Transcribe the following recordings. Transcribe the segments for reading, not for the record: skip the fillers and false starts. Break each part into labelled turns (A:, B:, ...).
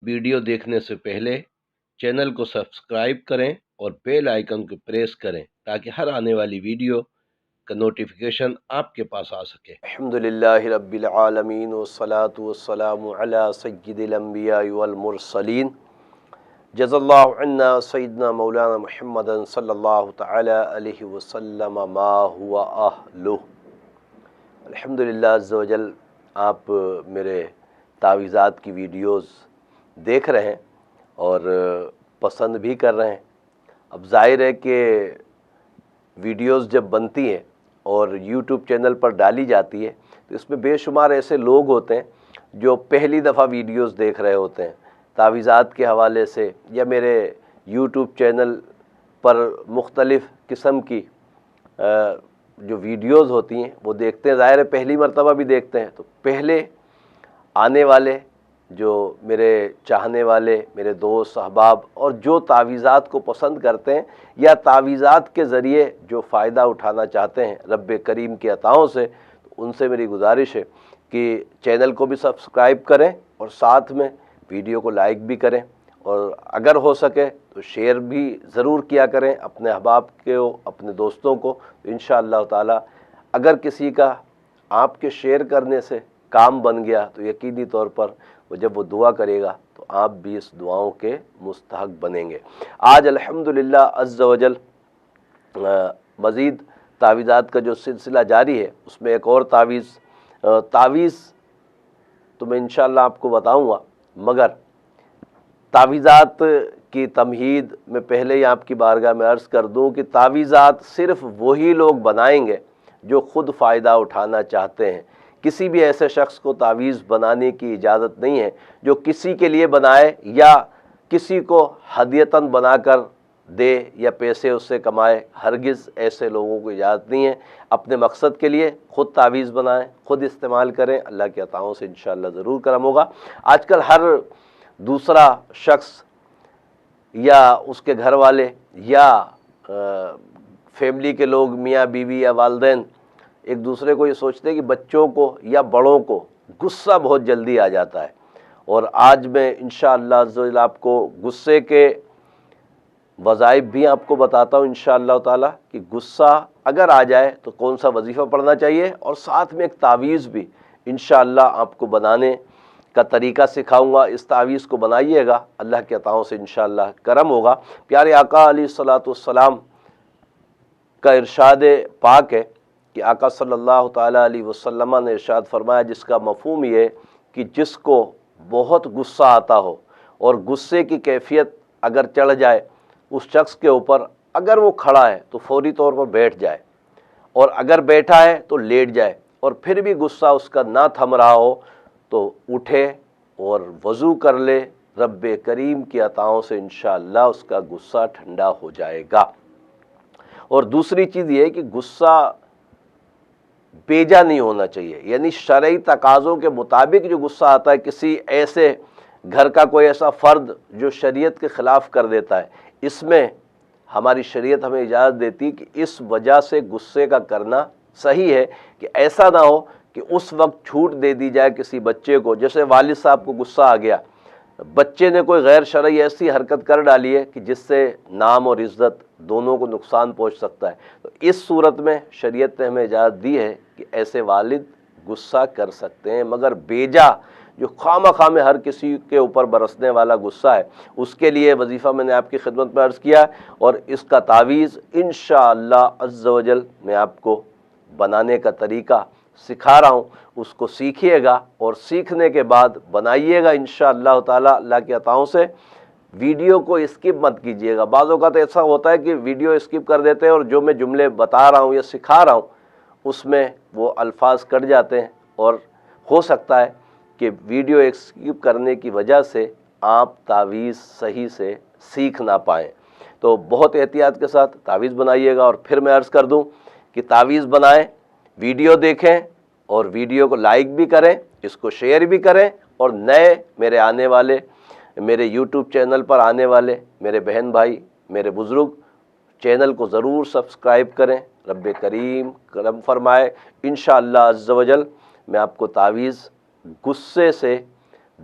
A: Video देखने से पहले चैनल को सब्सक्राइब करें और बेल आइकन को प्रेस करें ताकि हर आने वाली वीडियो का नोटिफिकेशन आपके पास आ सके।
B: अल्हम्दुलिल्लाहि रब्बिल आलमीन वस्सलातु वस्सलामु अला सय्यिदिल अंबिया वल मुरसलीन जज़ल्लाहु अन्ना सय्यिदना मौलाना मुहम्मदन सल्लल्लाहु तआला अलैहि वसल्लम मा हुवा अहलुहु। अल्हम्दुलिल्लाह अज़्ज़ व जल आप मेरे तावीज़ात की वीडियोस देख रहे हैं और पसंद भी कर रहे हैं। अब ज़ाहिर है कि वीडियोस जब बनती हैं और यूट्यूब चैनल पर डाली जाती है तो इसमें बेशुमार ऐसे लोग होते हैं जो पहली दफ़ा वीडियोस देख रहे होते हैं तावीज़ात के हवाले से, या मेरे यूट्यूब चैनल पर मुख्तलिफ़ किस्म की जो वीडियोस होती हैं वो देखते हैं। ज़ाहिर है पहली मर्तबा भी देखते हैं, तो पहले आने वाले जो मेरे चाहने वाले मेरे दोस्त अहबाब और जो तावीज़ात को पसंद करते हैं या तावीज़ात के ज़रिए जो फ़ायदा उठाना चाहते हैं रब्बे करीम की अताओं से, तो उनसे मेरी गुजारिश है कि चैनल को भी सब्सक्राइब करें और साथ में वीडियो को लाइक भी करें, और अगर हो सके तो शेयर भी ज़रूर किया करें अपने अहबाब के, अपने दोस्तों को। तो इंशाअल्लाह ताला अगर किसी का आपके शेयर करने से काम बन गया तो यकीनी तौर पर जब वो दुआ करेगा तो आप भी इस दुआओं के मुस्तहक बनेंगे। आज अल्हम्दुलिल्लाह अज़्ज़ व जल मज़ीद तावीज़ात का जो सिलसिला जारी है उसमें एक और तावीज़ तो मैं इंशाअल्लाह आपको बताऊंगा, मगर तावीज़ात की तमहीद में पहले ही आपकी बारगाह में अर्ज़ कर दूं कि तावीज़ात सिर्फ़ वही लोग बनाएंगे जो ख़ुद फ़ायदा उठाना चाहते हैं। किसी भी ऐसे शख्स को तावीज़ बनाने की इजाज़त नहीं है जो किसी के लिए बनाए या किसी को हदियतन बनाकर दे या पैसे उससे कमाए। हरगिज़ ऐसे लोगों को इजाज़त नहीं है। अपने मकसद के लिए ख़ुद तावीज़ बनाएं, ख़ुद इस्तेमाल करें, अल्लाह के अताओं से इंशाअल्लाह ज़रूर करम होगा। आजकल हर दूसरा शख्स या उसके घर वाले या फैमिली के लोग, मियाँ बीवी या वालिदैन, एक दूसरे को ये सोचते हैं कि बच्चों को या बड़ों को गुस्सा बहुत जल्दी आ जाता है। और आज मैं इंशाअल्लाह अज़्ज़ आपको गुस्से के वज़ाइफ भी आपको बताता हूँ इंशाअल्लाह ताला कि गुस्सा अगर आ जाए तो कौन सा वजीफ़ा पढ़ना चाहिए, और साथ में एक तावीज़ भी इंशाअल्लाह आपको बनाने का तरीका सिखाऊंगा। इस तावीज़ को बनाइएगा, अल्लाह के अताओं से इंशाअल्लाह करम होगा। प्यारे आका अलैहिस्सलातु वस्सलाम का इरशाद पाक है कि आका सल्लल्लाहु ताला अलैहि वसल्लम ने इरशाद फरमाया, जिसका मफ़हूम ये कि जिसको बहुत गुस्सा आता हो और गुस्से की कैफियत अगर चढ़ जाए उस शख्स के ऊपर, अगर वो खड़ा है तो फौरी तौर पर बैठ जाए, और अगर बैठा है तो लेट जाए, और फिर भी गुस्सा उसका ना थम रहा हो तो उठे और वज़ू कर ले। रब्बे करीम की अताओं से इंशाअल्लाह उसका गुस्सा ठंडा हो जाएगा। और दूसरी चीज़ ये है कि गुस्सा बेजा नहीं होना चाहिए, यानी शरई तकाज़ों के मुताबिक जो गुस्सा आता है किसी ऐसे घर का कोई ऐसा फ़र्द जो शरीयत के ख़िलाफ़ कर देता है, इसमें हमारी शरीयत हमें इजाज़त देती है कि इस वजह से गुस्से का करना सही है कि ऐसा ना हो कि उस वक्त छूट दे दी जाए किसी बच्चे को। जैसे वालिद साहब को गुस्सा आ गया, बच्चे ने कोई गैर शरई ऐसी हरकत कर डाली है कि जिससे नाम और इज़्ज़त दोनों को नुकसान पहुंच सकता है, तो इस सूरत में शरीयत ने हमें इजाज़त दी है कि ऐसे वालिद गुस्सा कर सकते हैं। मगर बेजा जो खामखा में हर किसी के ऊपर बरसने वाला गुस्सा है, उसके लिए वजीफ़ा मैंने आपकी खिदमत में अर्ज़ किया, और इसका तावीज़ इंशाअल्लाह अज़्ज़ व जल मैं आपको बनाने का तरीका सिखा रहा हूँ। उसको सीखिएगा और सीखने के बाद बनाइएगा इंशाअल्लाह ताला। अल्लाह के अताओं से वीडियो को स्किप मत कीजिएगा। बाज़ औक़ात ऐसा होता है कि वीडियो स्किप कर देते हैं और जो मैं जुमले बता रहा हूँ या सिखा रहा हूँ उसमें वो अल्फाज कट जाते हैं, और हो सकता है कि वीडियो स्किप करने की वजह से आप तावीज़ सही से सीख ना पाएँ। तो बहुत एहतियात के साथ तावीज़ बनाइएगा। और फिर मैं अर्ज़ कर दूँ कि तावीज़ बनाएं, वीडियो देखें और वीडियो को लाइक भी करें, इसको शेयर भी करें, और नए मेरे आने वाले मेरे यूट्यूब चैनल पर आने वाले मेरे बहन भाई, मेरे बुज़ुर्ग, चैनल को ज़रूर सब्सक्राइब करें। रब्बे करीम करम फरमाए इंशाअल्लाह अज़्ज़ व जल मैं आपको तावीज़ गुस्से से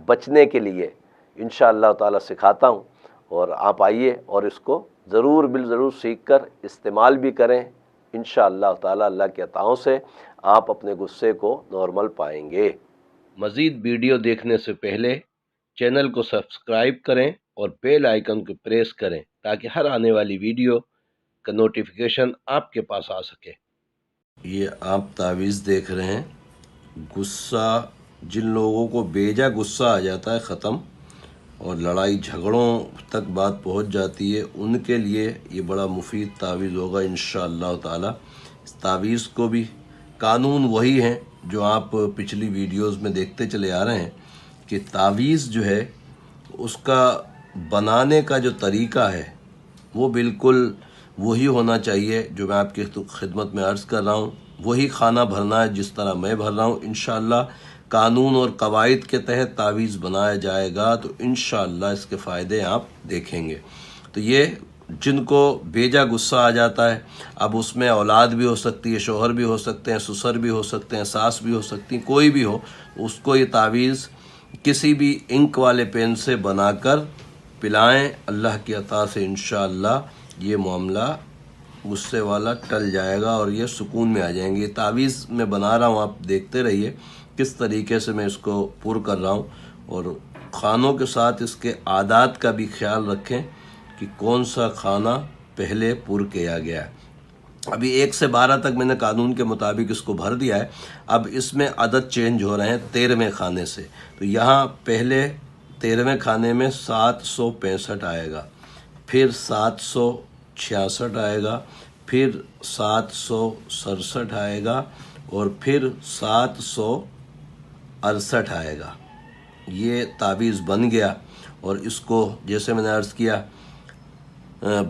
B: बचने के लिए इंशाअल्लाह ताला सिखाता हूँ, और आप आइए और इसको ज़रूर ज़रूर सीख कर इस्तेमाल भी करें। इंशाअल्लाह ताला अल्लाह के अताओं से आप अपने गुस्से को नॉर्मल पाएंगे।
A: मज़ीद वीडियो देखने से पहले चैनल को सब्सक्राइब करें और बेल आइकन को प्रेस करें ताकि हर आने वाली वीडियो का नोटिफिकेशन आपके पास आ सके।
B: ये आप तावीज़ देख रहे हैं। गुस्सा, जिन लोगों को बेजा गुस्सा आ जाता है ख़त्म और लड़ाई झगड़ों तक बात पहुंच जाती है, उनके लिए ये बड़ा मुफीद तावीज़ होगा इंशाअल्लाह ताला। इस तावीज़ को भी कानून वही हैं जो आप पिछली वीडियोस में देखते चले आ रहे हैं कि तावीज़ जो है उसका बनाने का जो तरीका है वो बिल्कुल वही होना चाहिए जो मैं आपकी खिदमत में अर्ज़ कर रहा हूँ। वही खाना भरना है जिस तरह मैं भर रहा हूँ। इंशाअल्लाह कानून और कवायद के तहत तावीज़ बनाया जाएगा तो इंशाअल्लाह इसके फ़ायदे आप देखेंगे। तो ये जिनको बेजा गुस्सा आ जाता है, अब उसमें औलाद भी हो सकती है, शोहर भी हो सकते हैं, ससुर भी हो सकते हैं, सास भी हो सकती हैं, कोई भी हो, उसको ये तावीज़ किसी भी इंक वाले पेन से बनाकर पिलाएं। अल्लाह की अता से इंशाअल्लाह ये मामला गुस्से वाला टल जाएगा और ये सुकून में आ जाएंगे। ये तावीज़ मैं बना रहा हूँ, आप देखते रहिए किस तरीके से मैं इसको पुर कर रहा हूँ। और खानों के साथ इसके आदात का भी ख्याल रखें कि कौन सा खाना पहले पुर किया गया है। अभी 1 से 12 तक मैंने कानून के मुताबिक इसको भर दिया है। अब इसमें अदद चेंज हो रहे हैं 13वें खाने से। तो यहाँ पहले 13वें खाने में 765 आएगा, फिर 766 आएगा, फिर 767 आएगा और फिर 768 आएगा। ये तावीज़ बन गया और इसको जैसे मैंने अर्ज़ किया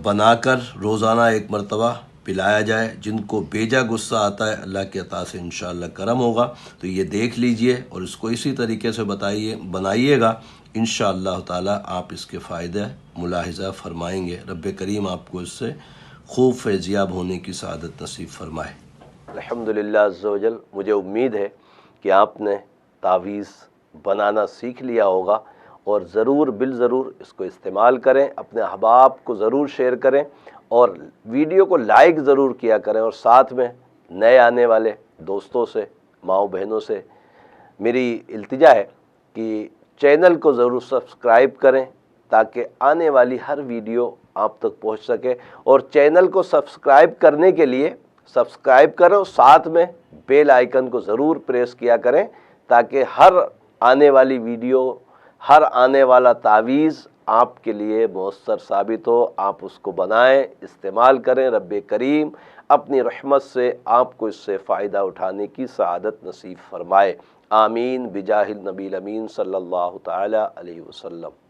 B: बनाकर रोज़ाना 1 मरतबा पिलाया जाए। जिनको बेजा गुस्सा आता है अल्लाह की अता से इंशाअल्लाह करम होगा। तो ये देख लीजिए और इसको इसी तरीके से बनाइएगा। इंशाअल्लाह ताला आप इसके फ़ायदे मुलाहिज़ा फ़रमाएंगे। रब्बे करीम आपको इससे खूब फैज़याब होने की सआदत नसीब फ़रमाए। अल्हम्दुलिल्लाह अज़्ज़ा वजल, मुझे उम्मीद है कि आपने तावीज़ बनाना सीख लिया होगा और ज़रूर ज़रूर इसको इस्तेमाल करें। अपने अहबाब को ज़रूर शेयर करें और वीडियो को लाइक ज़रूर किया करें। और साथ में नए आने वाले दोस्तों से, माओ बहनों से मेरी इल्तिजा है कि चैनल को ज़रूर सब्सक्राइब करें ताकि आने वाली हर वीडियो आप तक पहुंच सके। और चैनल को सब्सक्राइब करने के लिए सब्सक्राइब करें और साथ में बेल आइकन को ज़रूर प्रेस किया करें ताकि हर आने वाली वीडियो, हर आने वाला तावीज़ आपके लिए मौसर साबित हो। आप उसको बनाएं, इस्तेमाल करें। रब्बे करीम अपनी रहमत से आपको इससे फ़ायदा उठाने की सआदत नसीब फरमाए। आमीन बिजाहिल नबील अमीन सल्लल्लाहु तआला अलैहि वसल्लम।